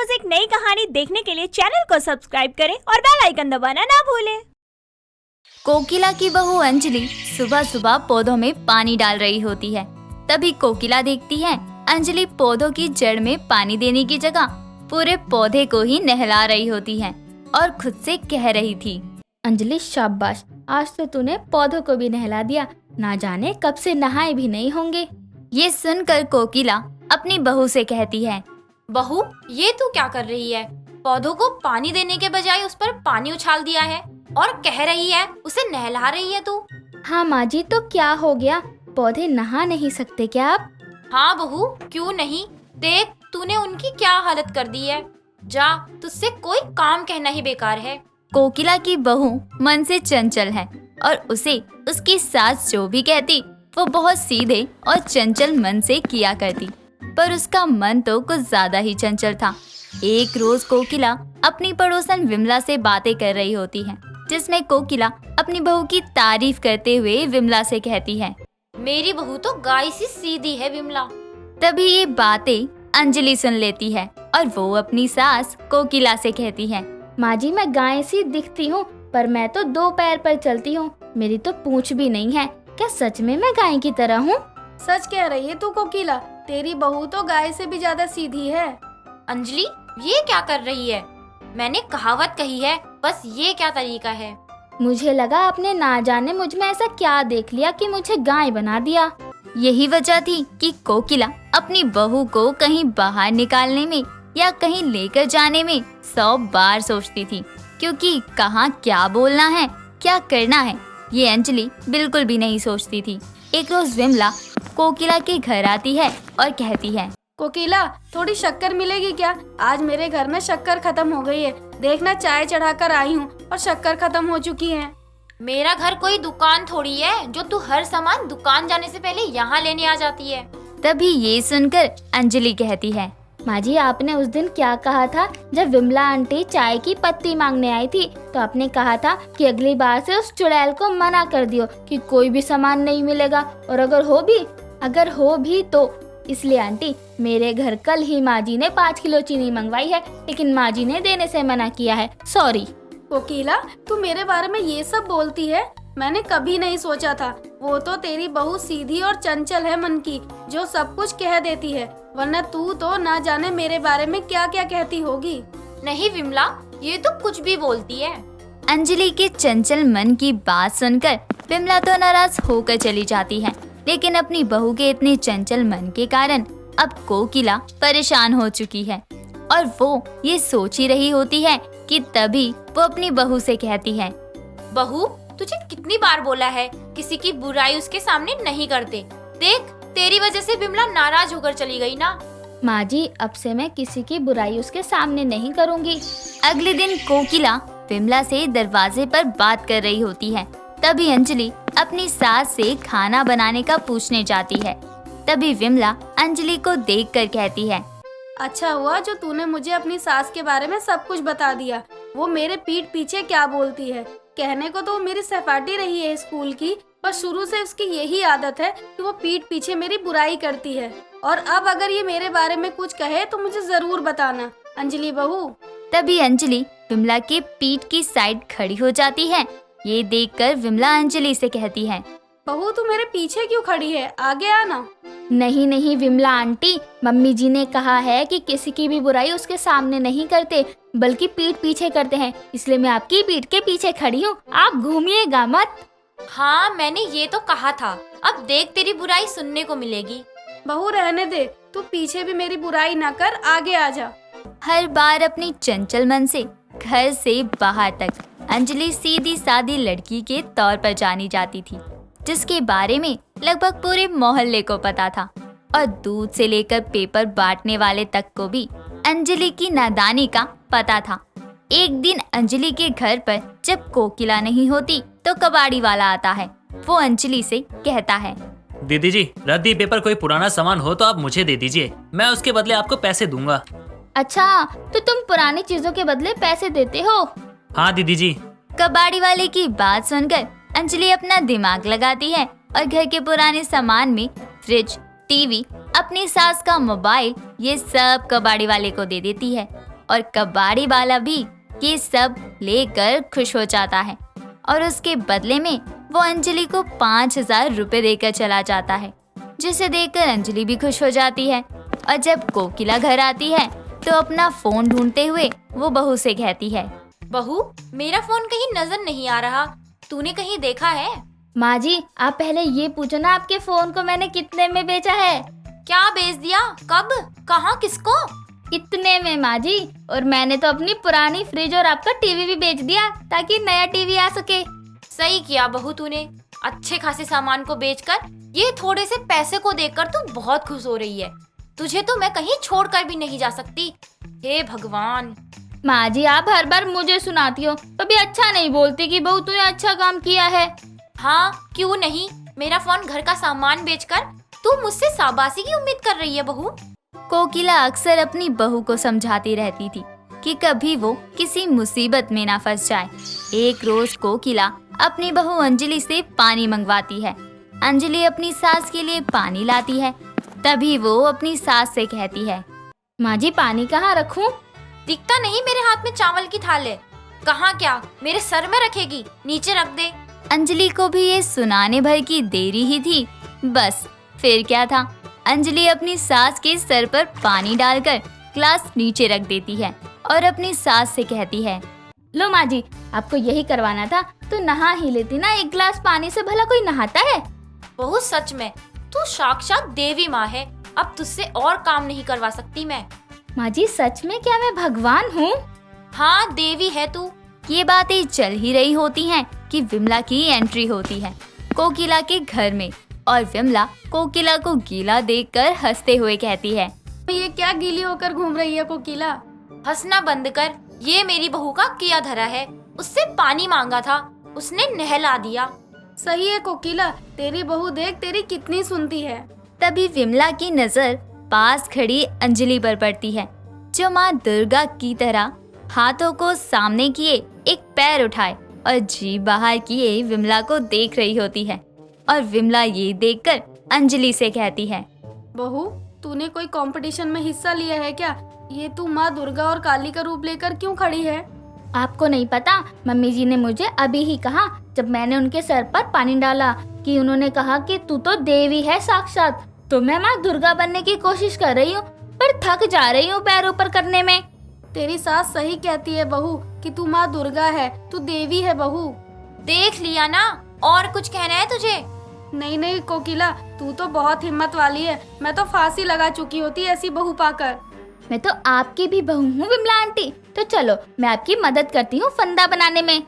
रोज एक नई कहानी देखने के लिए चैनल को सब्सक्राइब करें और बेल आइकन दबाना ना भूलें। कोकिला की बहू अंजलि सुबह सुबह पौधों में पानी डाल रही होती है। तभी कोकिला देखती है अंजलि पौधों की जड़ में पानी देने की जगह पूरे पौधे को ही नहला रही होती है और खुद से कह रही थी, अंजलि शाबाश, आज तो तूने पौधों को भी नहला दिया, ना जाने कब से नहाए भी नहीं होंगे। ये सुनकर कोकिला अपनी बहू से कहती है, बहू ये तू क्या कर रही है? पौधों को पानी देने के बजाय उस पर पानी उछाल दिया है और कह रही है उसे नहला रही है तू। हाँ माँ जी, तो क्या हो गया, पौधे नहा नहीं सकते क्या आप? हाँ बहू, क्यों नहीं, देख तूने उनकी क्या हालत कर दी है। जा, तुझसे कोई काम कहना ही बेकार है। कोकिला की बहू मन से चंचल है और उसे उसकी सास जो भी कहती वो बहुत सीधे और चंचल मन से किया करती, पर उसका मन तो कुछ ज्यादा ही चंचल था। एक रोज कोकिला अपनी पड़ोसन विमला से बातें कर रही होती है, जिसमें कोकिला अपनी बहू की तारीफ करते हुए विमला से कहती है, मेरी बहू तो गाय सी सीधी है विमला। तभी ये बातें अंजलि सुन लेती है और वो अपनी सास कोकिला से कहती है, माँ जी, मैं गाय सी दिखती हूँ पर मैं तो 2 पैर पर चलती हूँ, मेरी तो पूंछ भी नहीं है, क्या सच में मैं गाय की तरह हूँ? सच कह रही है तू कोकिला, तेरी बहू तो गाय से भी ज्यादा सीधी है। अंजलि ये क्या कर रही है? मैंने कहावत कही है, बस ये क्या तरीका है? मुझे लगा आपने ना जाने मुझ में ऐसा क्या देख लिया कि मुझे गाय बना दिया। यही वजह थी कि कोकिला अपनी बहू को कहीं बाहर निकालने में या कहीं लेकर जाने में 100 बार सोचती थी, क्योंकि कहाँ क्या बोलना है, क्या करना है, ये अंजलि बिल्कुल भी नहीं सोचती थी। एक रोज विमला कोकिला के घर आती है और कहती है, कोकिला थोड़ी शक्कर मिलेगी क्या? आज मेरे घर में शक्कर खत्म हो गई है, देखना चाय चढ़ाकर आई हूँ और शक्कर खत्म हो चुकी है। मेरा घर कोई दुकान थोड़ी है जो तू हर सामान दुकान जाने से पहले यहाँ लेने आ जाती है। तभी ये सुनकर अंजलि कहती है, माँ जी, आपने उस दिन क्या कहा था जब विमला आंटी चाय की पत्ती मांगने आई थी? तो आपने कहा था कि अगली बार से उस चुड़ैल को मना कर दियो कि कोई भी सामान नहीं मिलेगा, और अगर हो भी तो इसलिए आंटी, मेरे घर कल ही माँ जी ने 5 किलो चीनी मंगवाई है, लेकिन माँ जी ने देने से मना किया है, सॉरी। कोकिला तू मेरे बारे में ये सब बोलती है? मैंने कभी नहीं सोचा था। वो तो तेरी बहू सीधी और चंचल है मन की, जो सब कुछ कह देती है, वरना तू तो ना जाने मेरे बारे में क्या क्या कहती होगी। नहीं विमला, ये तो कुछ भी बोलती है। अंजलि के चंचल मन की बात सुनकर विमला तो नाराज होकर चली जाती है, लेकिन अपनी बहू के इतने चंचल मन के कारण अब कोकिला परेशान हो चुकी है और वो ये सोच ही रही होती है कि तभी वो अपनी बहू से कहती है, बहू तुझे कितनी बार बोला है किसी की बुराई उसके सामने नहीं करते। देख तेरी वजह से विमला नाराज होकर चली गई ना। माँ जी, अब से मैं किसी की बुराई उसके सामने नहीं करूँगी। अगले दिन कोकिला विमला से दरवाजे पर बात कर रही होती है। तभी अंजलि अपनी सास से खाना बनाने का पूछने जाती है। तभी विमला अंजलि को देखकर कहती है, अच्छा हुआ जो तूने मुझे अपनी सास के बारे में सब कुछ बता दिया। वो मेरे पीठ पीछे क्या बोलती है? कहने को तो वो मेरी सहपाठी रही है स्कूल की, पर शुरू से उसकी यही आदत है कि वो पीठ पीछे मेरी बुराई करती है। और अब अगर ये मेरे बारे में कुछ कहे तो मुझे जरूर बताना, अंजलि बहू। तभी अंजलि विमला के पीठ की साइड खड़ी हो जाती है। ये देखकर विमला अंजलि से कहती है, बहू तू मेरे पीछे क्यों खड़ी है, आगे आना। नहीं नहीं विमला आंटी, मम्मी जी ने कहा है कि किसी की भी बुराई उसके सामने नहीं करते, बल्कि पीठ पीछे करते हैं, इसलिए मैं आपकी पीठ के पीछे खड़ी हूँ, आप घूमिएगा मत। हाँ मैंने ये तो कहा था, अब देख तेरी बुराई सुनने को मिलेगी। बहू रहने दे, तू पीछे भी मेरी बुराई ना कर, आगे आ जा। हर बार अपनी चंचल मन से घर से बाहर तक अंजलि सीधी सादी लड़की के तौर पर जानी जाती थी, जिसके बारे में लगभग पूरे मोहल्ले को पता था, और दूध से लेकर पेपर बांटने वाले तक को भी अंजलि की नादानी का पता था। एक दिन अंजलि के घर पर जब कोकिला नहीं होती तो कबाड़ी वाला आता है। वो अंजलि से कहता है, दीदी जी, रद्दी पेपर कोई पुराना सामान हो तो आप मुझे दे दीजिए, मैं उसके बदले आपको पैसे दूंगा। अच्छा, तो तुम पुरानी चीजों के बदले पैसे देते हो? हाँ दीदी जी। कबाड़ी वाले की बात सुनकर अंजलि अपना दिमाग लगाती है और घर के पुराने सामान में फ्रिज, टीवी, अपनी सास का मोबाइल, ये सब कबाड़ी वाले को दे देती है। और कबाड़ी वाला भी ये सब लेकर खुश हो जाता है और उसके बदले में वो अंजलि को 5,000 रुपए देकर चला जाता है, जिसे देखकर अंजलि भी खुश हो जाती है। और जब कोकिला घर आती है तो अपना फोन ढूंढते हुए वो बहू से कहती है, बहू, मेरा फोन कहीं नजर नहीं आ रहा, तूने कहीं देखा है? माँ जी, आप पहले ये पूछो ना आपके फोन को मैंने कितने में बेचा है। क्या बेच दिया? कब? कहाँ? किसको? इतने में माँ जी, और मैंने तो अपनी पुरानी फ्रिज और आपका टीवी भी बेच दिया ताकि नया टीवी आ सके। सही किया बहू तूने, अच्छे खासे सामान को बेचकर ये थोड़े से पैसे को देखकर तू बहुत खुश हो रही है। तुझे तो मैं कहीं छोड़कर भी नहीं जा सकती। हे भगवान। माँ जी, आप हर बार मुझे सुनाती हो, कभी अच्छा नहीं बोलती कि बहू तूने अच्छा काम किया है। हाँ, क्यों नहीं? मेरा फोन घर का सामान बेचकर तू मुझसे शाबाशी की उम्मीद कर रही है बहू? कोकिला अक्सर अपनी बहू को समझाती रहती थी कि कभी वो किसी मुसीबत में ना फंस जाए। एक रोज कोकिला अपनी बहू अंजलि से पानी मंगवाती है। अंजलि अपनी सास के लिए पानी लाती है। तभी वो अपनी सास से कहती है, माँ जी, पानी कहाँ रखूं? दिखता नहीं मेरे हाथ में चावल की थाल है। कहाँ क्या? मेरे सर में रखेगी? नीचे रख दे। अंजलि को भी ये सुनाने भर की देरी ही थी। बस फिर क्या था, अंजलि अपनी सास के सर पर पानी डालकर ग्लास नीचे रख देती है और अपनी सास से कहती है, लो माँ जी, आपको यही करवाना था तो नहा ही लेती ना, एक गिलास पानी से भला कोई नहाता है? बहू सच में तू साक्षात देवी माँ है। अब तुझसे और काम नहीं करवा सकती मैं। माँ जी, सच में क्या मैं भगवान हूँ? हाँ, देवी है तू। ये बातें चल ही रही होती हैं कि विमला की एंट्री होती है कोकिला के घर में, और विमला कोकिला को गीला देखकर हंसते हुए कहती है, ये क्या गीली होकर घूम रही है कोकिला? हंसना बंद कर। ये मेरी बहू का किया धरा है। उससे पानी मांगा था, उसने नहला दिया। सही है कोकिला, तेरी बहू देख तेरी कितनी सुनती है। तभी विमला की नजर पास खड़ी अंजलि पर पड़ती है, जो माँ दुर्गा की तरह हाथों को सामने किए एक पैर उठाए और जीभ बाहर किए विमला को देख रही होती है। और विमला ये देखकर अंजलि से कहती है, बहू, तूने कोई कंपटीशन में हिस्सा लिया है क्या? ये तू माँ दुर्गा और काली का रूप लेकर क्यों खड़ी है? आपको नहीं पता, मम्मी जी ने मुझे अभी ही कहा जब मैंने उनके सर पर पानी डाला कि उन्होंने कहा कि तू तो देवी है साक्षात। तो मैं माँ दुर्गा बनने की कोशिश कर रही हूँ, पर थक जा रही हूँ पैर ऊपर करने में। तेरी सास सही कहती है बहू कि तू माँ दुर्गा है, तू देवी है बहू। देख लिया ना, और कुछ कहना है तुझे? नहीं नहीं कोकिला, तू तो बहुत हिम्मत वाली है। मैं तो फांसी लगा चुकी होती ऐसी बहू पाकर। मैं तो आपकी भी बहू हूँ विमला आंटी, तो चलो मैं आपकी मदद करती हूँ फंदा बनाने में।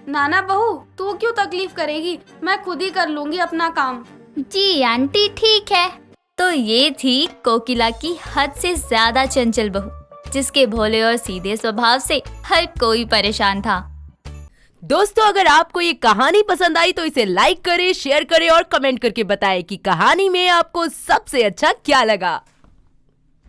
नाना बहू, तू क्यों तकलीफ करेगी, मैं खुद ही कर लूंगी अपना काम। जी आंटी, ठीक है। तो ये थी कोकिला की हद से ज्यादा चंचल बहू, जिसके भोले और सीधे स्वभाव से हर कोई परेशान था। दोस्तों, अगर आपको ये कहानी पसंद आई तो इसे लाइक करें, शेयर करें और कमेंट करके बताएं कि कहानी में आपको सबसे अच्छा क्या लगा।